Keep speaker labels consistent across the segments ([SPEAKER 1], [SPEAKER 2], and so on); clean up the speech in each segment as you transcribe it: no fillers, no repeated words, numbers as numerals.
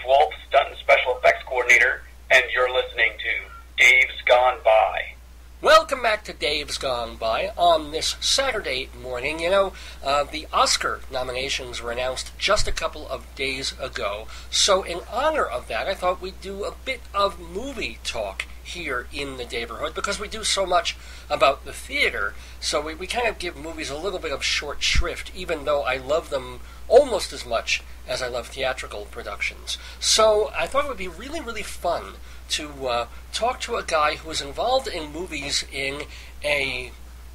[SPEAKER 1] Wolf, stunt and special effects coordinator, and you're listening to Dave's Gone By.
[SPEAKER 2] Welcome back to Dave's Gone By on this Saturday morning. You know, the Oscar nominations were announced just a couple of days ago, so in honor of that, I thought we'd do a bit of movie talk here in the neighborhood, because we do so much about the theater, so we kind of give movies a little bit of short shrift, even though I love them almost as much as I love theatrical productions. So I thought it would be really, really fun to talk to a guy who was involved in movies in a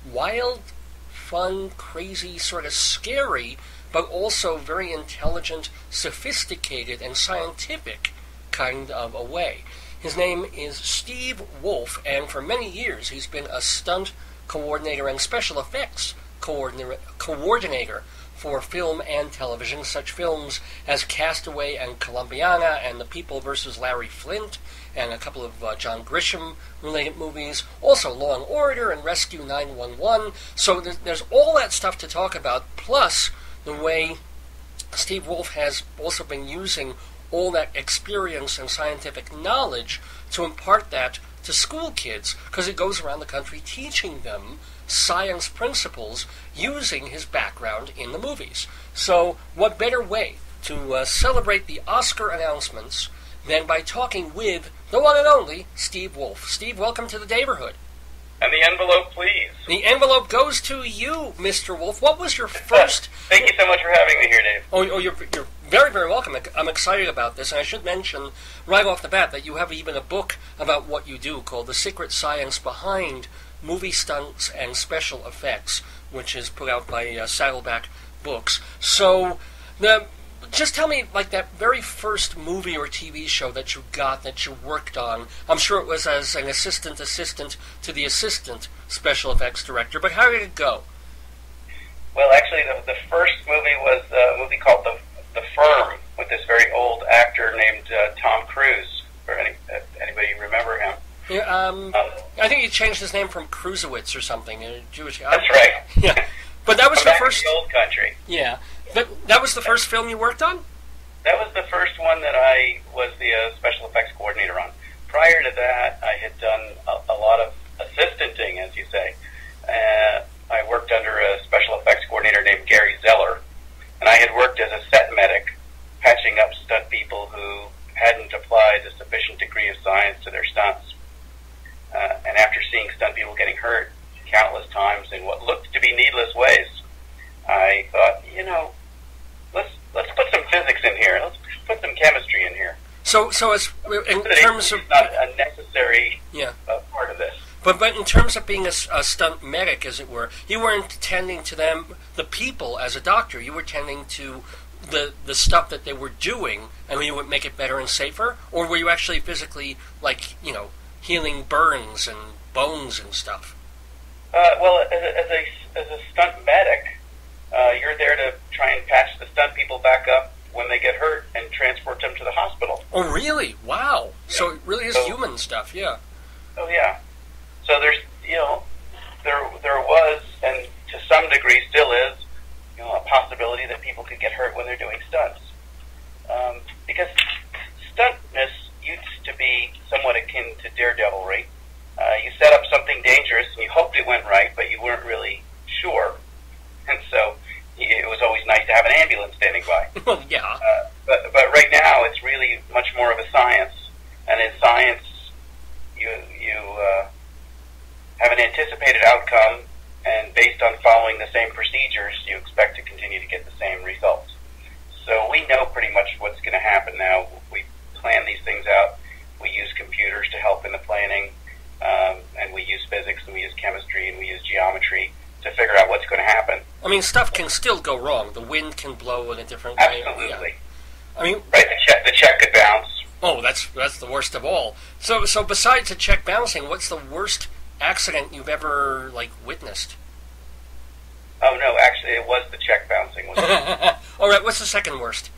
[SPEAKER 2] wild, fun, crazy, sort of scary, but also very intelligent, sophisticated, and scientific kind of a way. His name is Steve Wolf, and for many years he's been a stunt coordinator and special effects coordinator for film and television, such films as Castaway and Columbiana and The People vs. Larry Flint, and a couple of John Grisham-related movies, also Law and Order and Rescue 911. So there's all that stuff to talk about, plus the way Steve Wolf has also been using all that experience and scientific knowledge to impart that to school kids, because he goes around the country teaching them science principles using his background in the movies. So what better way to celebrate the Oscar announcements than by talking with the one and only Steve Wolf. Steve, welcome to the neighborhood.
[SPEAKER 1] And the envelope, please.
[SPEAKER 2] The envelope goes to you, Mr. Wolf. What was your first...
[SPEAKER 1] Thank you so much for having me here, Dave.
[SPEAKER 2] Oh, you're very, very welcome. I'm excited about this, and I should mention right off the bat that you have even a book about what you do called The Secret Science Behind Movie Stunts and Special Effects, which is put out by Saddleback Books. So, just tell me, like, that very first movie or TV show that you got, that you worked on. I'm sure it was as an assistant to the assistant special effects director, but how did it go?
[SPEAKER 1] Well, actually, the first movie was a movie called The Firm, with this very old actor named Tom Cruise. For anybody remember him?
[SPEAKER 2] Yeah, I think he changed his name from Krusowitz or something, a Jewish guy.
[SPEAKER 1] That's right.
[SPEAKER 2] Yeah, but that was the first...
[SPEAKER 1] in the old country.
[SPEAKER 2] Yeah. That was the first film you worked on?
[SPEAKER 1] That was the first one that I was the special effects coordinator on. Prior to that, I had done a lot of assistanting, as you say. I worked under a special effects coordinator named Gary Zeller, and I had worked as a set medic, patching up stunt people who hadn't applied a sufficient degree of science to their stunts. And after seeing stunt people getting hurt countless times in what looked to be needless ways, I thought, let's put some physics in here. Let's put some chemistry in here.
[SPEAKER 2] So as in terms of
[SPEAKER 1] not a necessary part of this.
[SPEAKER 2] But in terms of being a stunt medic, as it were, you weren't tending to the people as a doctor. You were tending to the stuff that they were doing, and you would make it better and safer. Or were you actually physically, healing burns and bones and stuff?
[SPEAKER 1] Well, as a stunt medic, you're there to try and patch the stunt people back up when they get hurt and transport them to the hospital.
[SPEAKER 2] Oh, really? Wow.
[SPEAKER 1] Yeah.
[SPEAKER 2] So it really is human stuff, yeah.
[SPEAKER 1] Oh, yeah. So there's, there was, and to some degree still is, a possibility that people could get hurt when they're doing stunts. Because stuntness used to be somewhat akin to daredevilry. You set up something dangerous and you hoped it went right, but you weren't really sure. And so it was always nice to have an ambulance standing by.
[SPEAKER 2] Well, yeah.
[SPEAKER 1] But right now it's really much more of a science. And in science, you have an anticipated outcome, and based on following the same procedures, you expect to continue to get the same results. So we know pretty much what's going to happen now. We plan these things out. We use computers to help in the planning, and we use physics, and we use chemistry, and we use geometry to figure out what's going to happen.
[SPEAKER 2] I mean, stuff can still go wrong. The wind can blow in a different way.
[SPEAKER 1] Absolutely.
[SPEAKER 2] Yeah. I mean,
[SPEAKER 1] right, the check could bounce.
[SPEAKER 2] Oh, that's the worst of all. So besides the check bouncing, what's the worst accident you've ever witnessed?
[SPEAKER 1] Oh no, actually, it was the check bouncing.
[SPEAKER 2] All right, what's the second worst?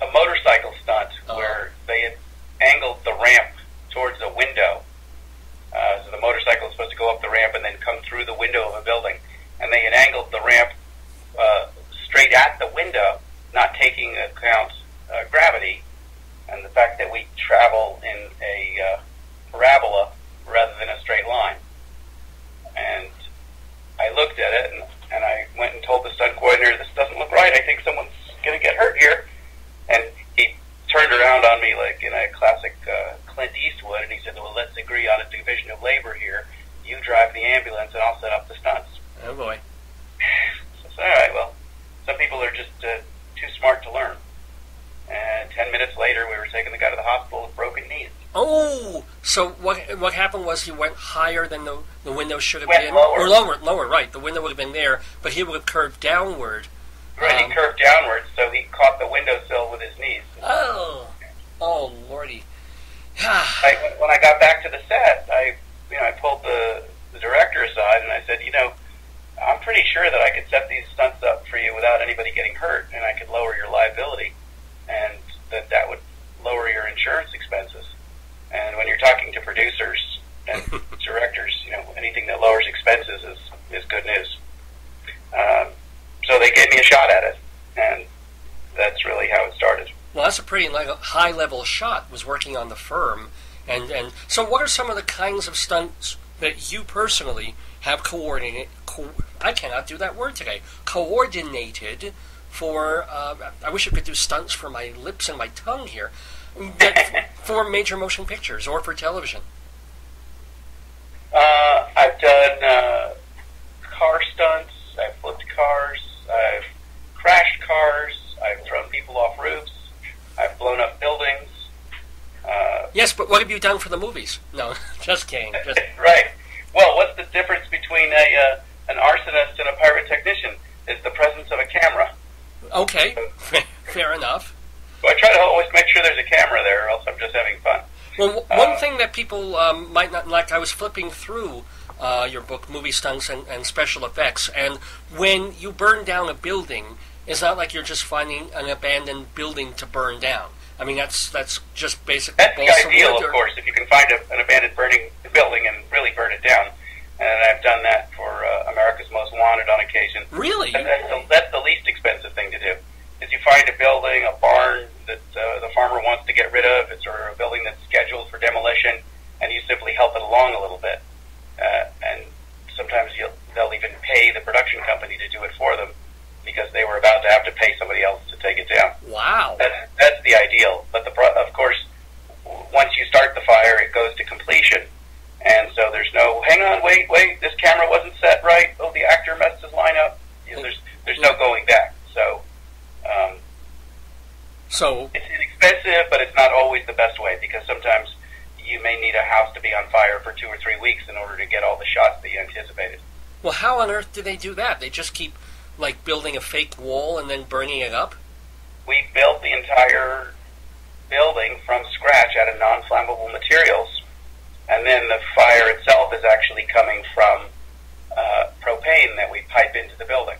[SPEAKER 1] A motorcycle stunt where they had angled the ramp towards a window. So the motorcycle is supposed to go up the ramp and then come through the window of a building, and they had angled the ramp straight at the window, not taking account gravity and the fact that we travel in a parabola rather than a straight line. And I looked at it, and I went and told the stunt coordinator, this doesn't look right. I think someone's going to get hurt here. And he turned around on me like in a classic Clint Eastwood, and he said, well, let's agree on a division of labor here. You drive the ambulance, and I'll set up the stunts.
[SPEAKER 2] Oh, boy.
[SPEAKER 1] So I said, all right, well, some people are just too smart to learn. And 10 minutes later, we were taking the guy to the hospital with broken knees.
[SPEAKER 2] Oh, so what happened was he went higher than the window should have been?
[SPEAKER 1] Lower.
[SPEAKER 2] Or lower, right. The window would have been there, but he would have curved downward.
[SPEAKER 1] Right, he curved downward, so he caught the windowsill with his knees.
[SPEAKER 2] Oh, Lordy.
[SPEAKER 1] When I got back to the set, I pulled the director aside, and I said, I'm pretty sure that I could set these stunts up for you without anybody getting hurt, and I could lower your liability, and that would lower your insurance expenses. And when you're talking to producers and directors, anything that lowers expenses is good news. So they gave me a shot at it, and that's really how it started.
[SPEAKER 2] Well, that's a pretty high-level shot, was working on the firm. And so what are some of the kinds of stunts that you personally have coordinated, I cannot do that word today, coordinated for, I wish I could do stunts for my lips and my tongue here, for major motion pictures or for television?
[SPEAKER 1] I've done car stunts, I've flipped cars, I've crashed cars, I've thrown people off roofs, I've blown up buildings.
[SPEAKER 2] Yes, but what have you done for the movies? No, just kidding.
[SPEAKER 1] Right. Well, what's the difference between an arsonist and a pirate technician? Is the presence of a camera.
[SPEAKER 2] Okay, fair enough.
[SPEAKER 1] So I try to always make sure there's a camera there, or else I'm just having fun.
[SPEAKER 2] Well, one thing that people might not like, I was flipping through your book, Movie Stunts and Special Effects, and when you burn down a building, it's not like you're just finding an abandoned building to burn down. I mean, that's just basically
[SPEAKER 1] that's the ideal, of course, if you can find an abandoned building and really burn it down. And I've done that for America's Most Wanted on occasion.
[SPEAKER 2] Really?
[SPEAKER 1] And that's the least expensive thing to do. Is you find a building, a barn that the farmer wants to get rid of, it's or a building that's scheduled for demolition, and you simply help it along a little bit. And sometimes they'll even pay the production company to do it for them because they were about to have to pay somebody else to take it down.
[SPEAKER 2] Wow.
[SPEAKER 1] That's the ideal. But of course, once you start the fire, it goes to completion. And so there's no, hang on, wait, this camera wasn't set right. Oh, the actor messed his line up. There's no going back. So it's inexpensive, but it's not always the best way because sometimes you may need a house to be on fire for 2 or 3 weeks in order to get all the shots that you anticipated.
[SPEAKER 2] Well, how on earth do they do that? They just keep building a fake wall and then burning it up?
[SPEAKER 1] We built the entire building from scratch out of non-flammable materials. And then the fire itself is actually coming from propane that we pipe into the building.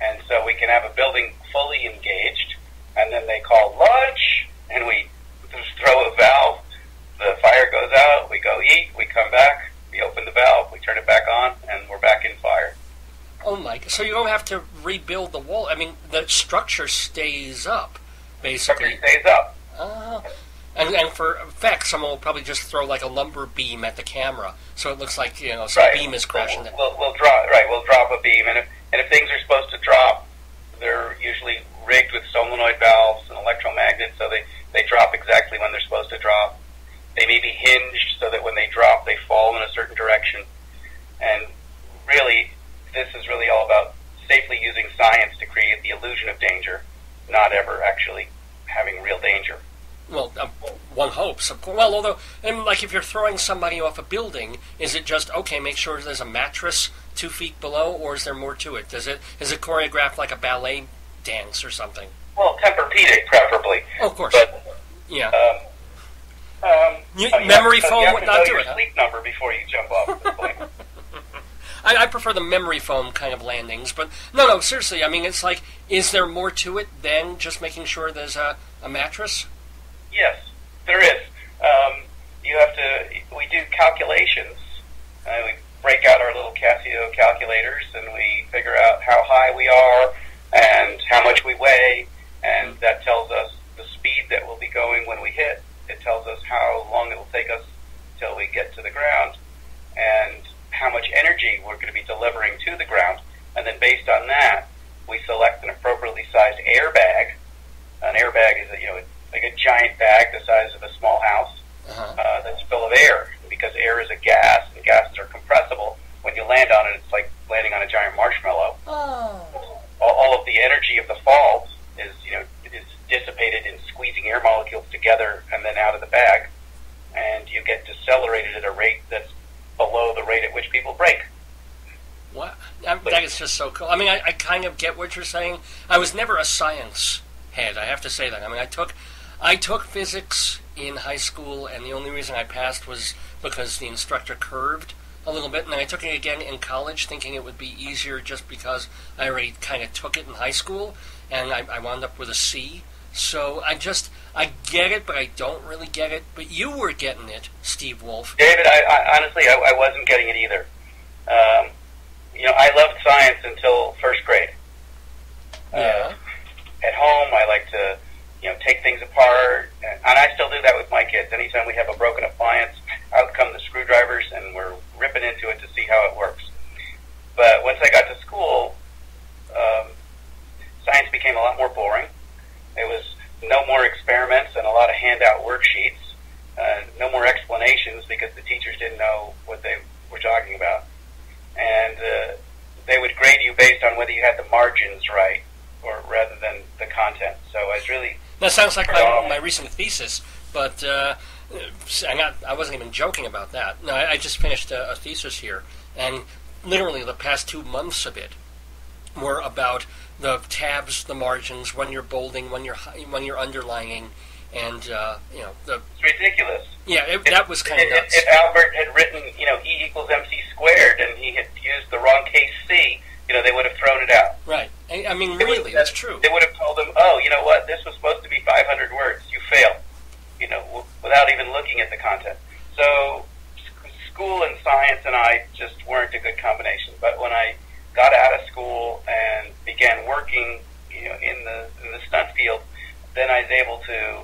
[SPEAKER 1] And so we can have a building fully engaged, and then they call lunch, and we just throw a valve. The fire goes out, we go eat, we come back, we open the valve, we turn it back on, and we're back in fire.
[SPEAKER 2] Oh my! So you don't have to rebuild the wall. I mean, the structure stays up, basically.
[SPEAKER 1] Structure stays up.
[SPEAKER 2] And for effects, someone will probably just throw like a lumber beam at the camera, so it looks like some beam is crashing.
[SPEAKER 1] We'll drop a beam, and if things are supposed to drop, they're usually rigged with solenoid valves and electromagnets, so they drop exactly when they're supposed to drop. They may be hinged so that when they drop, they fall in a certain direction. And really, this is really all about safely using science to create the illusion of danger, not ever actually having real danger.
[SPEAKER 2] Well, one hopes, of course. Well, although, if you're throwing somebody off a building, is it just, okay, make sure there's a mattress 2 feet below, or is there more to it? Is it choreographed like a ballet dance or something?
[SPEAKER 1] Well, Tempur-Pedic, preferably.
[SPEAKER 2] Oh, of course.
[SPEAKER 1] But,
[SPEAKER 2] yeah.
[SPEAKER 1] Memory
[SPEAKER 2] foam would not do it.
[SPEAKER 1] You have to know your sleep number before you jump off the plane.
[SPEAKER 2] I prefer the memory foam kind of landings, but no, seriously, I mean, it's like, is there more to it than just making sure there's a mattress?
[SPEAKER 1] Yes, there is. We do calculations. We break out our little Casio calculators, and we figure out how high we are and how much we weigh, and that tells us the speed that we'll be going when we hit. It tells us how long it will take us till we get to the ground, and how much energy we're going to be delivering to the ground. And then based on that, we select an appropriately sized airbag. An airbag is like a giant bag the size of a small house that's full of air. Because air is a gas, and gases are compressible. When you land on it, it's like landing on a giant marshmallow.
[SPEAKER 2] Oh.
[SPEAKER 1] All of the energy of the fall is dissipated in squeezing air molecules together and then out of the bag, and you get decelerated at a rate that's below the rate at which people break.
[SPEAKER 2] What? That is just so cool. I mean, I kind of get what you're saying. I was never a science head, I have to say that. I mean, I took physics in high school, and the only reason I passed was because the instructor curved a little bit, and then I took it again in college thinking it would be easier just because I already kind of took it in high school, and I wound up with a C. So I get it, but I don't really get it. But you were getting it, Steve Wolf.
[SPEAKER 1] David, I honestly, I wasn't getting it either. I loved science until first grade.
[SPEAKER 2] Yeah.
[SPEAKER 1] At home, I like to, take things apart, and I still do that with my kids. Anytime we have a broken appliance, out come the screwdrivers, and we're ripping into it to see how it works. But once I got to school, science became a lot more boring. It was no more experiments and a lot of handout worksheets, no more explanations because the teachers didn't know what they were talking about. And they would grade you based on whether you had the margins right, or rather than the content. So I was really...
[SPEAKER 2] That sounds like my recent thesis, but I wasn't even joking about that. No, I just finished a thesis here, and literally the past 2 months of it were about the tabs, the margins, when you're bolding, when you're underlining, and
[SPEAKER 1] It's ridiculous.
[SPEAKER 2] Yeah, that was kind of nuts.
[SPEAKER 1] If Albert had written, E equals MC squared, and he had used the wrong case C, they would have thrown it out.
[SPEAKER 2] Right. I mean, really, that's true.
[SPEAKER 1] They would have told him, oh, you know what, this was supposed to be 500 words. You failed, without even looking at the content. So school and science and I just weren't a good combination. But when I got out of school and began working, in the stunt field, then I was able to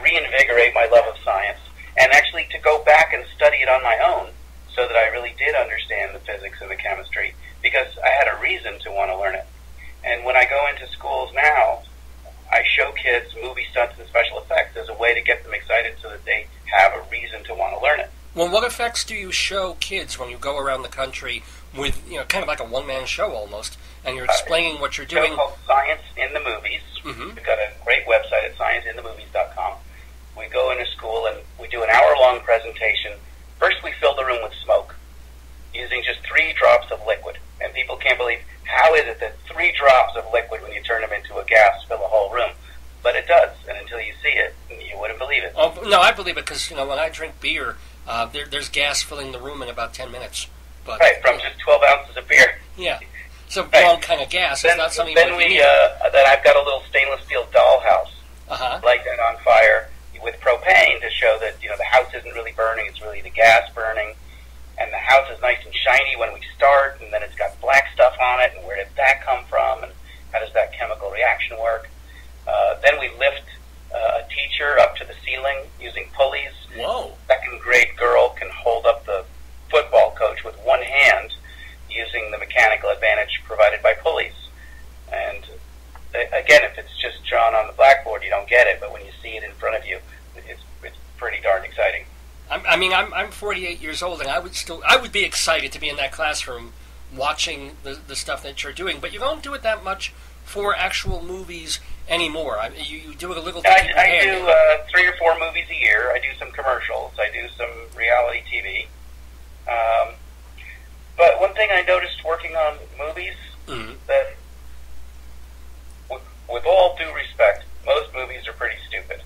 [SPEAKER 1] reinvigorate my love of science, and actually to go back and study it on my own, so that I really did understand the physics and the chemistry, because I had a reason to want to learn it. And when I go into schools now, I show kids movie stunts and special effects as a way to get them excited so that they have a reason to want to learn it.
[SPEAKER 2] Well, what effects do you show kids when you go around the country with, kind of like a one-man show almost, and you're explaining what you're doing?
[SPEAKER 1] It's called Science in the Movies.
[SPEAKER 2] Mm-hmm.
[SPEAKER 1] We've got a great website at scienceinthemovies.com. We go into school and we do an hour-long presentation. First, we fill the room with smoke using just 3 drops of liquid. And people can't believe, how is it that 3 drops of liquid, when you turn them into a gas, fill a whole room? But it does, and until you see it, you wouldn't believe it.
[SPEAKER 2] Oh, no, I believe it, because when I drink beer, there's gas filling the room in about 10 minutes. But,
[SPEAKER 1] right, from just 12 ounces of beer.
[SPEAKER 2] Yeah. So wrong kind of gas. It's not something
[SPEAKER 1] then then I've got a little stainless steel dollhouse, light that on fire with propane to show that the house isn't really burning; it's really the gas burning. And the house is nice and shiny when we start, and then it's got black stuff on it. And where did that come from? And how does that chemical reaction work? Then we lift a teacher up to the ceiling using pulleys.
[SPEAKER 2] Whoa!
[SPEAKER 1] Second grade girl can hold up the football coach with one hand, using the mechanical advantage provided by pulleys. And again, if it's just drawn on the blackboard, you don't get it. But when you see it in front of you, it's pretty darn exciting.
[SPEAKER 2] I'm 48 years old, and I would be excited to be in that classroom watching the stuff that you're doing. But you don't do it that much for actual movies anymore. You do it a little.
[SPEAKER 1] I do 3 or 4 movies a year. I do some commercials. I do some reality TV. But one thing I noticed working on movies, that with all due respect, most movies are pretty stupid.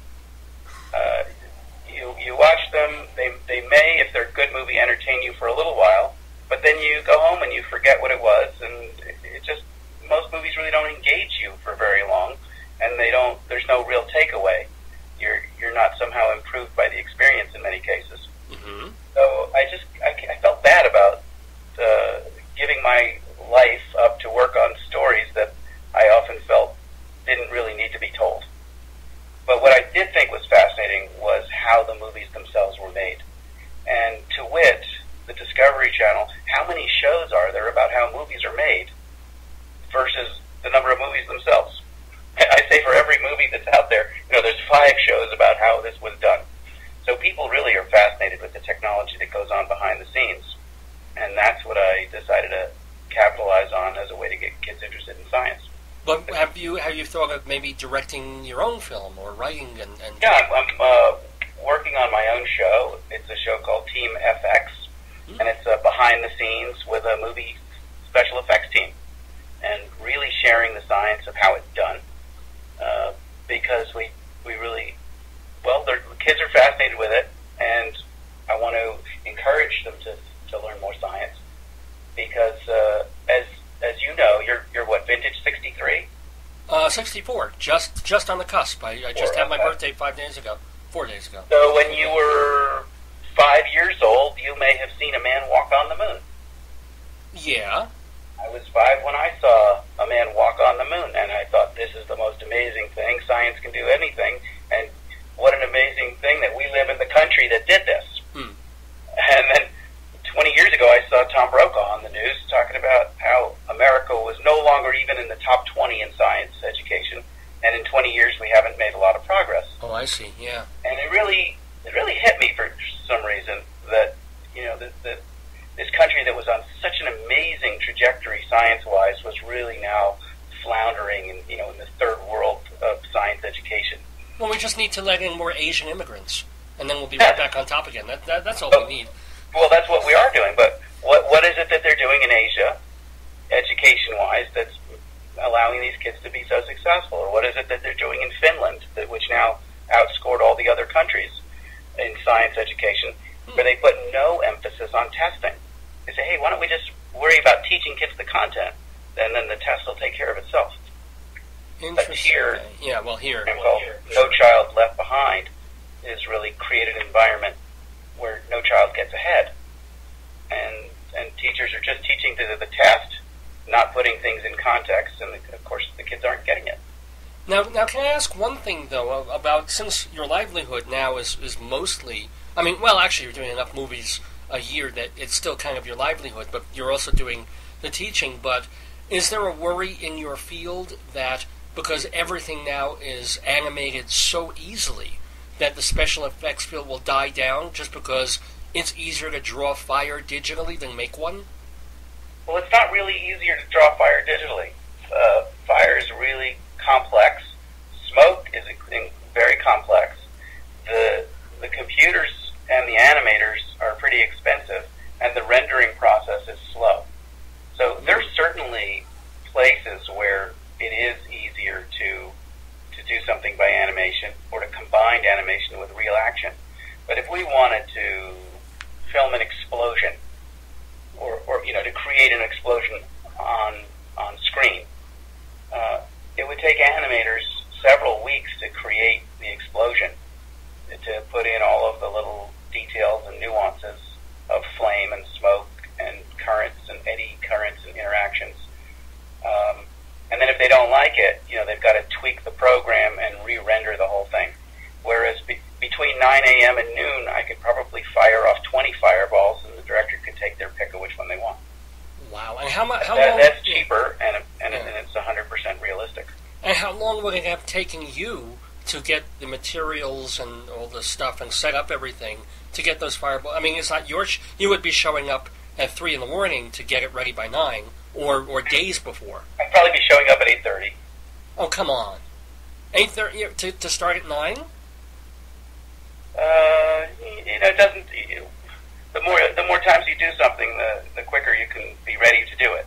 [SPEAKER 1] You watch them, they may, if they're a good movie, entertain you for a little while, but then you go home and you forget what it was, and most movies really don't engage you for very long, and there's no real takeaway. You're not somehow improved by the experience in many cases.
[SPEAKER 2] Mm-hmm.
[SPEAKER 1] So I felt bad about giving my life up to work on stories that I often felt didn't really need to be told. versus the number of movies themselves. I say for every movie that's out there, there's 5 shows about how this was done. So people really are fascinated with the technology that goes on behind the scenes. And that's what I decided to capitalize on as a way to get kids interested in science.
[SPEAKER 2] But have you thought of maybe directing your own film or writing and
[SPEAKER 1] Yeah, I'm working on my own show. It's a show called Team FX, and it's behind the scenes with a movie special effects team, and really sharing the science of how it's done. Because we really, the kids are fascinated with it, and I want to encourage them to learn more science. Because as you know, you're what, vintage 63?
[SPEAKER 2] 64, just on the cusp. I just had my birthday 4 days ago.
[SPEAKER 1] So when you were 5 years old, you may have seen a man walk on the moon.
[SPEAKER 2] Yeah.
[SPEAKER 1] I was 5 when I saw a man walk on the moon, and I thought, this is the most amazing thing. Science can do anything, and what an amazing thing that we live in the country that did this. And then 20 years ago, I saw Tom Brokaw on the news talking about how America was no longer even in the top 20 in science education, and in 20 years we haven't made a lot of progress.
[SPEAKER 2] Oh, I see. Yeah.
[SPEAKER 1] And it really hit me for some reason that this country that was on such an amazing trajectory science-wise was really now floundering in the third world of science education.
[SPEAKER 2] Well, we just need to let in more Asian immigrants, and then we'll be right back on top again. That's all we need.
[SPEAKER 1] Well, that's what we are doing, but what is it that they're doing in Asia, education-wise, that's allowing these kids to be so successful? Or what is it that they're doing in Finland, which now outscored all the other countries in science education, where they put no emphasis on testing? They say, hey, why don't we just worry about teaching kids the content, and then the test will take care of itself.
[SPEAKER 2] Interesting.
[SPEAKER 1] But here,
[SPEAKER 2] here.
[SPEAKER 1] No Child Left Behind is really created an environment where no child gets ahead. And teachers are just teaching to the test, not putting things in context, and of course the kids aren't getting it.
[SPEAKER 2] Now, can I ask one thing, though, about, since your livelihood now is mostly, actually you're doing enough movies a year that it's still kind of your livelihood, but you're also doing the teaching, but is there a worry in your field that because everything now is animated so easily that the special effects field will die down just because it's easier to draw fire digitally than make one?
[SPEAKER 1] Well, it's not really easier to draw fire digitally. Fire is really complex. Smoke is very complex. The computers and the animators are pretty expensive, and the rendering process is slow. So there's certainly places where it is easier to do something by animation or to combine animation with real action. But if we wanted to film an explosion or to create an explosion on screen, it would take animators several weeks to create the explosion, to put in all of the little details and nuances of flame and smoke and currents and eddy currents and interactions. And then if they don't like it, they've got to tweak the program and re-render the whole thing. Whereas between 9 a.m. and noon, I could probably fire off 20 fireballs, and the director could take their pick of which one they want.
[SPEAKER 2] Wow! And how long?
[SPEAKER 1] That's cheaper, and it's 100% realistic.
[SPEAKER 2] And how long would it have taken you to get the materials and all the stuff and set up everything to get those fireballs? It's not you would be showing up at 3 in the morning to get it ready by 9, or days before.
[SPEAKER 1] I'd probably be showing up at 8:30.
[SPEAKER 2] Oh, come on. 8:30 to start at 9?
[SPEAKER 1] It doesn't. The more times you do something, the quicker you can be ready to do it.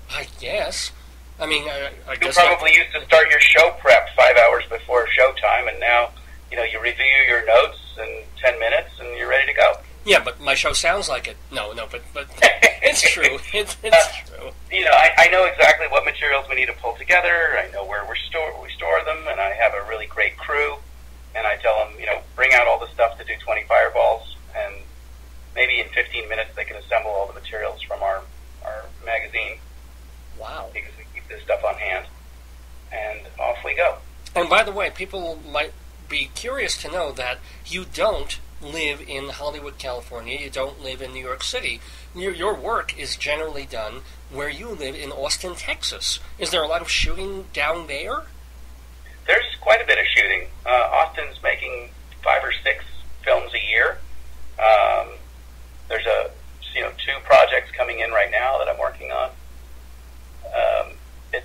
[SPEAKER 2] I guess. I guess
[SPEAKER 1] you probably used to start your show prep 5 hours before showtime, and now you review your notes in 10 minutes, and you're ready to go.
[SPEAKER 2] Yeah, but my show sounds like it. No, but it's true. It's true.
[SPEAKER 1] I know exactly what materials we need to pull together. I know where we store them, and I have a really great crew. And I tell them, bring out all the stuff to do 20 fireballs, and maybe in 15 minutes they can assemble all the materials from our magazine.
[SPEAKER 2] Wow.
[SPEAKER 1] Because we keep this stuff on hand, and off we go.
[SPEAKER 2] And by the way, people might be curious to know that you don't live in Hollywood, California. You don't live in New York City. Your work is generally done where you live in Austin, Texas. Is there a lot of shooting down there?
[SPEAKER 1] There's quite a bit of shooting. Austin's making 5 or 6 films a year. There's 2 projects coming in right now that I'm working on.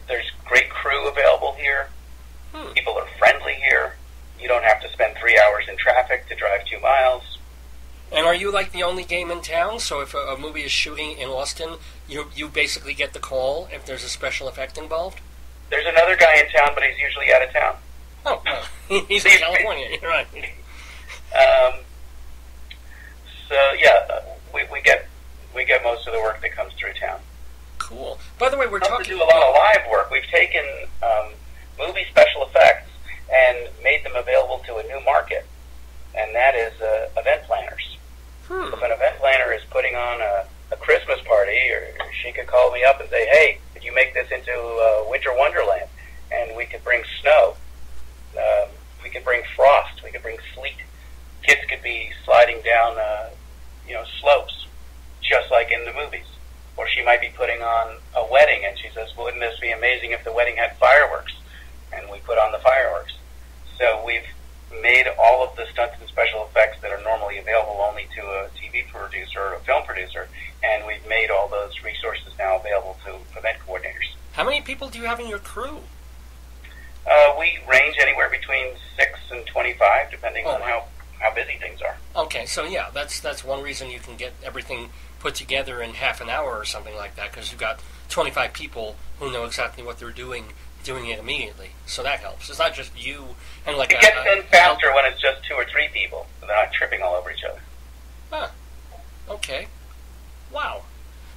[SPEAKER 1] There's great crew available here. People are friendly here. You don't have to spend 3 hours in traffic to drive 2 miles.
[SPEAKER 2] And are you like the only game in town? So if a movie is shooting in Austin, you basically get the call if there's a special effect involved?
[SPEAKER 1] There's another guy in town, but he's usually out of town.
[SPEAKER 2] Oh, he's in California, you're right.
[SPEAKER 1] We get most of the work that comes through town.
[SPEAKER 2] Cool. By the way, we're talking.
[SPEAKER 1] We do a lot of live work. We've taken movie special effects and made them available to a new market, and that is event planners. If an event planner is putting on a Christmas party, or she could call me up and say, "Hey, could you make this into Winter Wonderland?" And we could bring snow, we could bring frost, we could bring sleet. Kids could be sliding down, slopes, just like in the movies. Or she might be putting on a wedding, and she says, "Wouldn't this be amazing if the wedding had fireworks?" And we put on the fireworks. So we've made all of the stunts and special effects that are normally available only to a TV producer or a film producer, and we've made all those resources now available to event coordinators.
[SPEAKER 2] How many people do you have in your crew?
[SPEAKER 1] We range anywhere between 6 and 25, depending on how busy things are.
[SPEAKER 2] Okay, so yeah, that's one reason you can get everything put together in half an hour or something like that, because you've got 25 people who know exactly what they're doing it immediately. So that helps. It's not just you and like
[SPEAKER 1] it gets done faster when it's just 2 or 3 people, so they're not tripping all over each other.
[SPEAKER 2] Huh. Okay. Wow.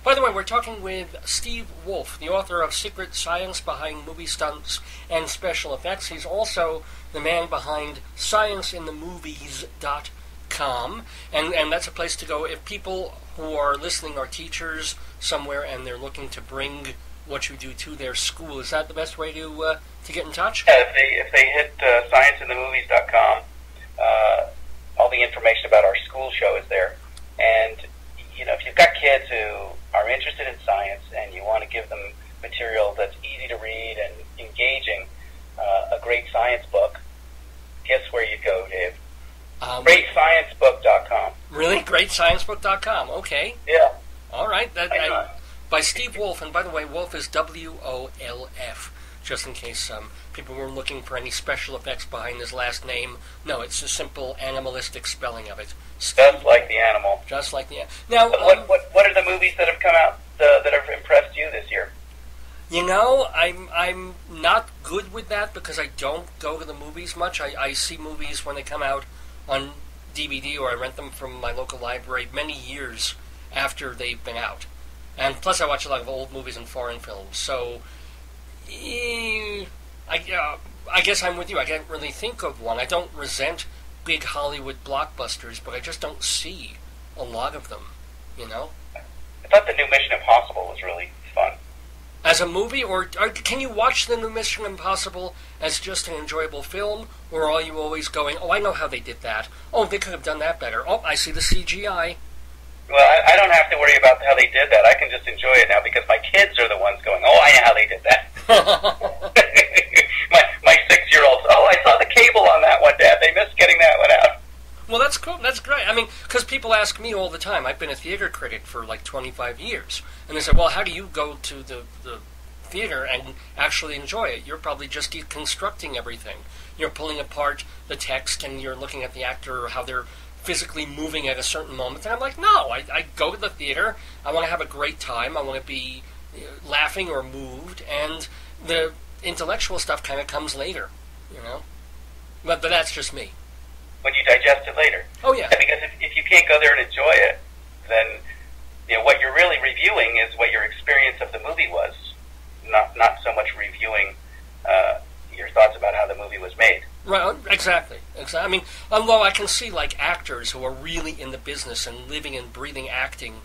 [SPEAKER 2] By the way, we're talking with Steve Wolf, the author of Secret Science Behind Movie Stunts and Special Effects. He's also the man behind scienceinthemovies.com, and that's a place to go if people who are listening are teachers somewhere and they're looking to bring what you do to their school. Is that the best way to get in touch?
[SPEAKER 1] Yeah, if they hit scienceinthemovies.com, all the information about our school show is there. And if you've got kids who are interested in science and you want to give them material that's easy to read and engaging, a great science book, guess where you go, Dave? GreatScienceBook.com.
[SPEAKER 2] Really? GreatScienceBook.com. Okay.
[SPEAKER 1] Yeah.
[SPEAKER 2] All right. By Steve Wolf, and by the way, Wolf is WOLF, just in case people were looking for any special effects behind his last name. No, it's a simple animalistic spelling of it.
[SPEAKER 1] Just like the animal.
[SPEAKER 2] Just like the animal. Now,
[SPEAKER 1] what are the movies that have come out that have impressed you this year?
[SPEAKER 2] I'm not good with that because I don't go to the movies much. I see movies when they come out on DVD, or I rent them from my local library many years after they've been out. And plus I watch a lot of old movies and foreign films. So, I guess I'm with you. I can't really think of one. I don't resent big Hollywood blockbusters, but I just don't see a lot of them,
[SPEAKER 1] I thought the new Mission Impossible was really fun.
[SPEAKER 2] As a movie, or can you watch the new Mission Impossible as just an enjoyable film, or are you always going, oh, I know how they did that. Oh, they could have done that better. Oh, I see the CGI.
[SPEAKER 1] Well, I don't have to worry about how they did that. I can just enjoy it now because my kids are the ones going, oh, I know how they did that. my 6-year-old, oh, I saw the cable on that one, Dad. They missed getting that one out.
[SPEAKER 2] Well, that's cool. That's great. I mean, because people ask me all the time. I've been a theater critic for like 25 years. And they say, well, how do you go to the theater and actually enjoy it? You're probably just deconstructing everything. You're pulling apart the text and you're looking at the actor or how they're physically moving at a certain moment. And I'm like, no, I go to the theater. I want to have a great time. I want to be laughing or moved. And the intellectual stuff kind of comes later, But that's just me.
[SPEAKER 1] When you digest it later.
[SPEAKER 2] Oh, yeah.
[SPEAKER 1] Because if you can't go there and enjoy it, then what you're really reviewing is what your experience of the movie was, not so much reviewing your thoughts about how the movie was made.
[SPEAKER 2] Right, exactly. I mean, although I can see like actors who are really in the business and living and breathing acting,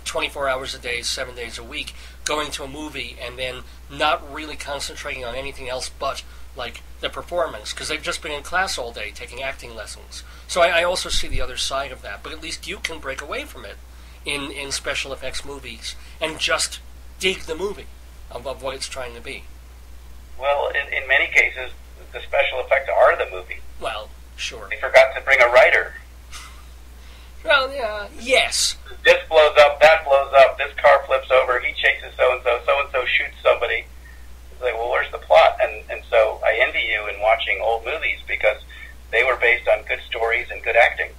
[SPEAKER 2] 24 hours a day, 7 days a week, going to a movie and then not really concentrating on anything else but, like, the performance, because they've just been in class all day taking acting lessons. So I also see the other side of that, but at least you can break away from it in special effects movies and just dig the movie of what it's trying to be.
[SPEAKER 1] Well, in many cases, the special effects are the movie.
[SPEAKER 2] Well, sure.
[SPEAKER 1] They forgot to bring a writer.
[SPEAKER 2] Well, yeah, yes.
[SPEAKER 1] This blows up, that blows up, this car flips over, he chases so-and-so shoots somebody. It's like, well, where's the plot? And so I envy you in watching old movies because they were based on good stories and good acting.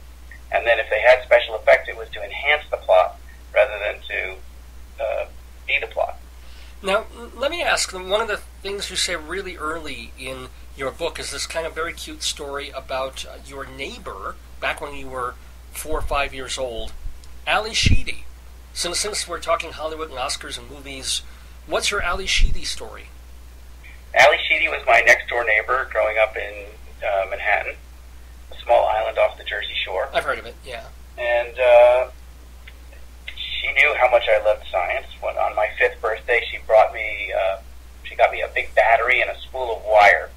[SPEAKER 1] And then if they had special effects, it was to enhance the plot rather than to be the plot.
[SPEAKER 2] Now, let me ask, one of the things you say really early in your book is this kind of very cute story about your neighbor, back when you were 4 or 5 years old, Ali Sheedy. Since we're talking Hollywood and Oscars and movies, what's your Ali Sheedy story?
[SPEAKER 1] Ali Sheedy was my next-door neighbor growing up in Manhattan, a small island off the Jersey Shore.
[SPEAKER 2] I've heard of it, yeah.
[SPEAKER 1] And she knew how much I loved science. When, on my 5th birthday, she got me a big battery and a spool of wire.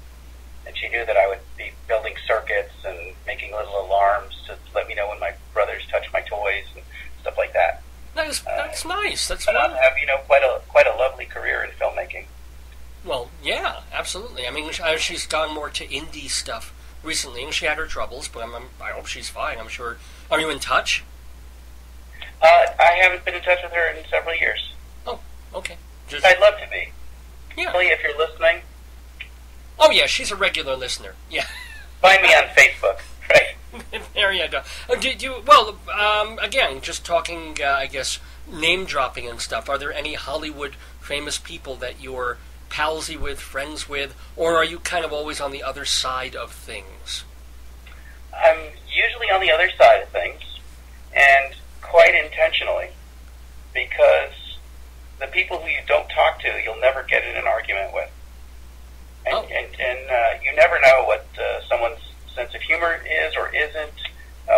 [SPEAKER 1] And she knew that I would be building circuits and making little alarms to let me know when my brothers touched my toys and stuff like that.
[SPEAKER 2] That's nice. That's
[SPEAKER 1] and I have, quite a lovely career in filmmaking.
[SPEAKER 2] Well, yeah, absolutely. I mean, she's gone more to indie stuff recently, and she had her troubles, but I hope she's fine, I'm sure. Are you in touch?
[SPEAKER 1] I haven't been in touch with her in several years.
[SPEAKER 2] Oh, okay.
[SPEAKER 1] I'd love to be.
[SPEAKER 2] Yeah.
[SPEAKER 1] Really, if you're listening.
[SPEAKER 2] Oh, yeah, she's a regular listener. Yeah.
[SPEAKER 1] Find me on Facebook, right?
[SPEAKER 2] There you go. Again, just talking, I guess, name-dropping and stuff, are there any Hollywood famous people that you're palsy with, friends with, or are you kind of always on the other side of things?
[SPEAKER 1] I'm usually on the other side of things, and quite intentionally, because the people who you don't talk to, you'll never get in an argument with. And you never know what someone's sense of humor is or isn't,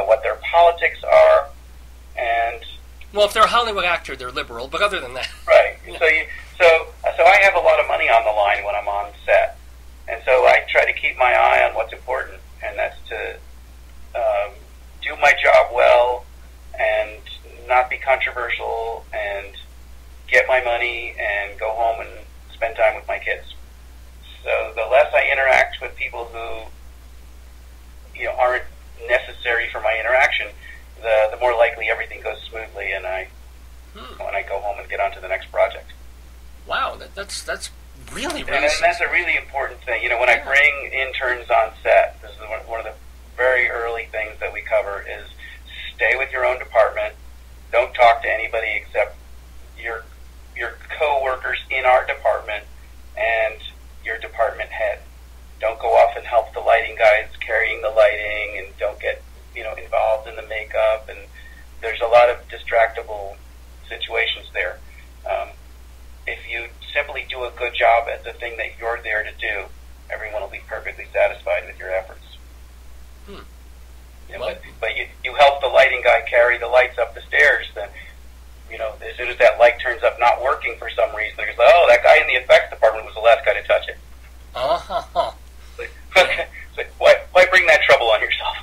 [SPEAKER 1] what their politics are, and...
[SPEAKER 2] Well, if they're a Hollywood actor, they're liberal, but other than that...
[SPEAKER 1] Right.
[SPEAKER 2] Yeah.
[SPEAKER 1] So I have a lot of money on the line when I'm on set, and so I try to keep my eye on what's important, and that's to do my job well and not be controversial and get my money and go home and spend time with my kids. So the less I interact with people who aren't necessary for my interaction, the more likely everything goes smoothly, and when I go home and get on to the next project.
[SPEAKER 2] Wow, that's really
[SPEAKER 1] and that's a really important thing. When I bring interns on set, this is one of the very early things that we cover is stay with your own department. Don't talk to anybody except your co-workers in our department and your department head. Don't go off and help the lighting guys carrying the lighting, and don't get involved in the makeup. And there's a lot of distractible situations there. If you simply do a good job at the thing that you're there to do, everyone will be perfectly satisfied with your efforts. But you help the lighting guy carry the lights up the stairs, then as soon as that light turns up not working for some reason, they're just like, oh, that guy in the effects department was the last guy to touch it. Why bring that trouble on yourself?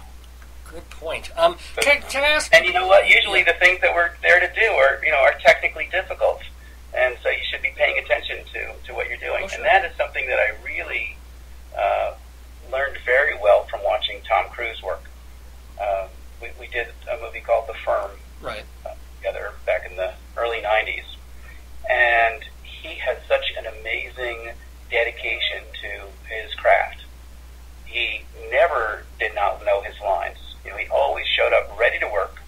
[SPEAKER 2] Good point. Can I ask?
[SPEAKER 1] And you know what? Usually the things that we're there to do are technically difficult, and so you should be paying attention to what you're doing. Oh, sure. And that is something that I really learned very well from watching Tom Cruise work. We did a movie called The Firm,
[SPEAKER 2] right,
[SPEAKER 1] together back in the early 90s, and he had such an amazing dedication to his craft. He never did not know his lines. He always showed up ready to work,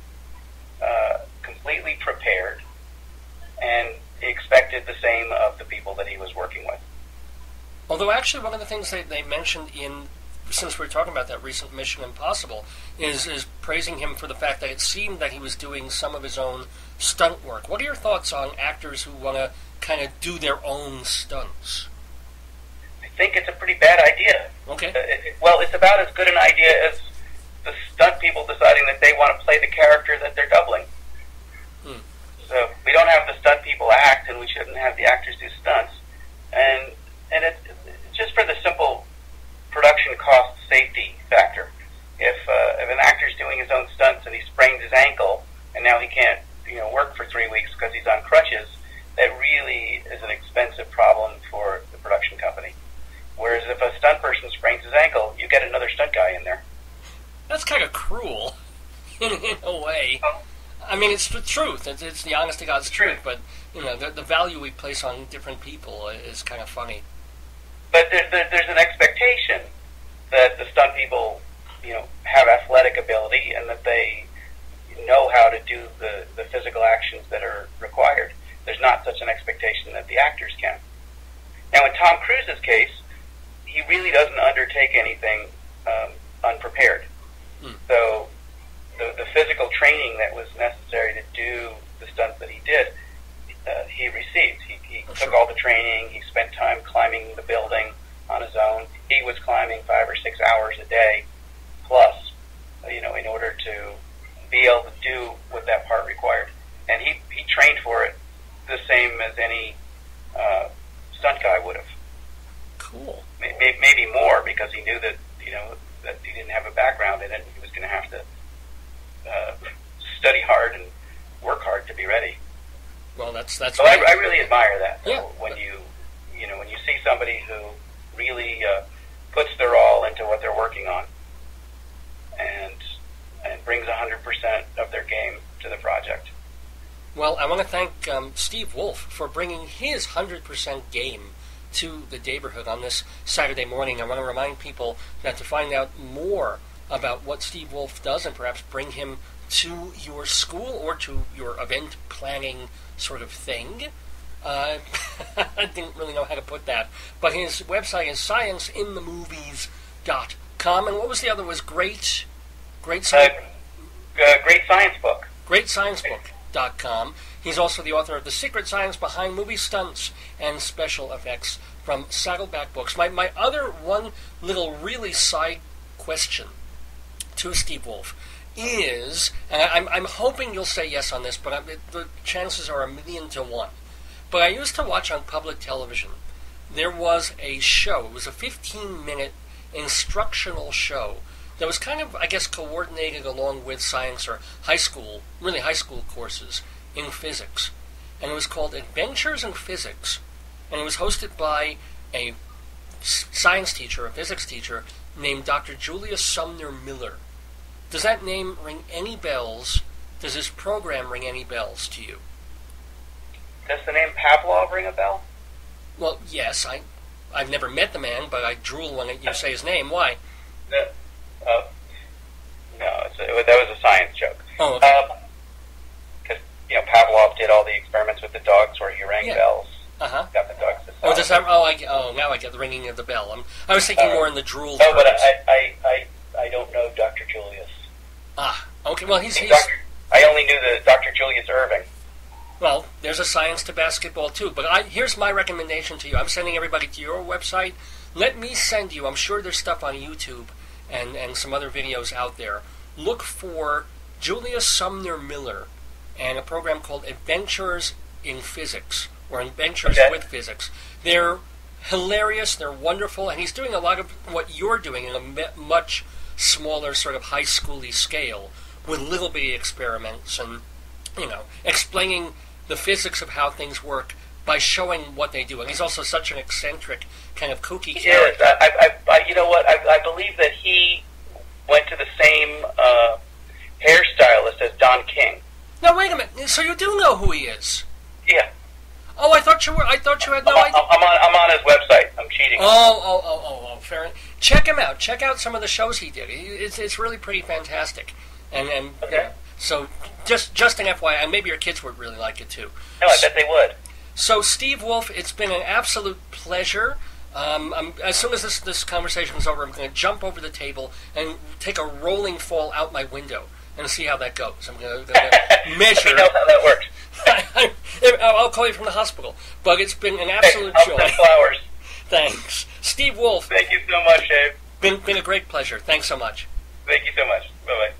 [SPEAKER 1] completely prepared, and expected the same of the people that he was working with.
[SPEAKER 2] Although actually one of the things they mentioned since we're talking about that recent Mission Impossible, is praising him for the fact that it seemed that he was doing some of his own stunt work. What are your thoughts on actors who want to kind of do their own stunts?
[SPEAKER 1] I think it's a pretty bad idea.
[SPEAKER 2] Okay.
[SPEAKER 1] It's about as good an idea as the stunt people deciding that they want to play the character that they're doubling. So So we don't have the stunt people act, and we shouldn't have the actors do stunts. And it's just for the simple production cost safety factor. If an actor's doing his own stunts and he sprains his ankle, and now he can't work for 3 weeks because he's on crutches, that really is an expensive problem for the production company. Whereas if a stunt person sprains his ankle, you get another stunt guy in there.
[SPEAKER 2] That's kind of cruel, in a way. I mean, it's the truth. It's the honest to God's truth. But the value we place on different people is kind of funny.
[SPEAKER 1] But there's an expectation that the stunt people, have athletic ability and that they know how to do the physical actions that are required. There's not such an expectation that the actors can. Now, in Tom Cruise's case, he really doesn't undertake anything unprepared. So the physical training that was necessary to do the stunts that he did, he received. He took all the training. He spent time climbing the building on his own. He was climbing 5 or 6 hours a day plus, in order to be able to do what that part required. And he trained for it the same as any stunt guy would have.
[SPEAKER 2] Cool.
[SPEAKER 1] Maybe more, because he knew that that he didn't have a background in it. He was going to have to study hard and work hard to be ready.
[SPEAKER 2] Well, that's.
[SPEAKER 1] So I really admire that.
[SPEAKER 2] Yeah.
[SPEAKER 1] When you see somebody who really puts their all into what they're working on, and brings 100% of their game to the project.
[SPEAKER 2] Well, I want to thank Steve Wolf for bringing his 100% game to the neighborhood on this Saturday morning. I want to remind people that to find out more about what Steve Wolf does and perhaps bring him to your school or to your event planning sort of thing, I didn't really know how to put that, but his website is scienceinthemovies.com. And what was the other? Was Great Science
[SPEAKER 1] Book.
[SPEAKER 2] GreatScienceBook.com. He's also the author of The Secret Science Behind Movie Stunts and Special Effects from Saddleback Books. My other one little really side question to Steve Wolf is, and I'm hoping you'll say yes on this, but the chances are 1,000,000 to 1. But I used to watch on public television. There was a show. It was a 15-minute instructional show that was kind of, I guess, coordinated along with science or high school courses in physics. And it was called Adventures in Physics. And it was hosted by a science teacher, a physics teacher, named Dr. Julius Sumner Miller. Does that name ring any bells? Does this program ring any bells to you?
[SPEAKER 1] Does the name Pavlov ring a bell?
[SPEAKER 2] Well, yes. I've never met the man, but I drool when you say his name. Why?
[SPEAKER 1] No, that was a science joke.
[SPEAKER 2] Oh, okay.
[SPEAKER 1] Because Pavlov did all the experiments with the dogs where he rang bells.
[SPEAKER 2] Uh-huh.
[SPEAKER 1] Got the dogs to sound.
[SPEAKER 2] Oh, does that? Now I get the ringing of the bell. I was thinking more in the drool.
[SPEAKER 1] No, but I don't know Dr. Julius.
[SPEAKER 2] Ah, okay. Well, he's
[SPEAKER 1] I only knew the Dr. Julius Irving.
[SPEAKER 2] Well, there's a science to basketball too. But here's my recommendation to you. I'm sending everybody to your website. Let me send you. I'm sure there's stuff on YouTube and some other videos out there. Look for Julius Sumner Miller and a program called Adventures in Physics, or Adventures with Physics. They're hilarious, they're wonderful, and he's doing a lot of what you're doing in a much smaller sort of high schooly scale with little bitty experiments and, explaining the physics of how things work by showing what they do. And he's also such an eccentric, kind of kooky character.
[SPEAKER 1] You know what? I believe that he went to the same hairstylist as Don King.
[SPEAKER 2] Now wait a minute. So you do know who he is?
[SPEAKER 1] Yeah.
[SPEAKER 2] Oh, I thought you had no idea.
[SPEAKER 1] I'm on his website. I'm cheating.
[SPEAKER 2] Oh, fair enough. Check him out. Check out some of the shows he did. It's really pretty fantastic. And
[SPEAKER 1] okay.
[SPEAKER 2] So just an FYI, maybe your kids would really like it too.
[SPEAKER 1] No, I bet they would.
[SPEAKER 2] So Steve Wolf, it's been an absolute pleasure. As soon as this conversation is over, I'm going to jump over the table and take a rolling fall out my window and see how that goes. I'm going to measure.
[SPEAKER 1] Let me know how that works.
[SPEAKER 2] I'll call you from the hospital. But it's been an absolute joy.
[SPEAKER 1] Flowers.
[SPEAKER 2] Thanks. Steve Wolf.
[SPEAKER 1] Thank you so much, Dave.
[SPEAKER 2] Been a great pleasure. Thanks so much.
[SPEAKER 1] Thank you so much. Bye-bye.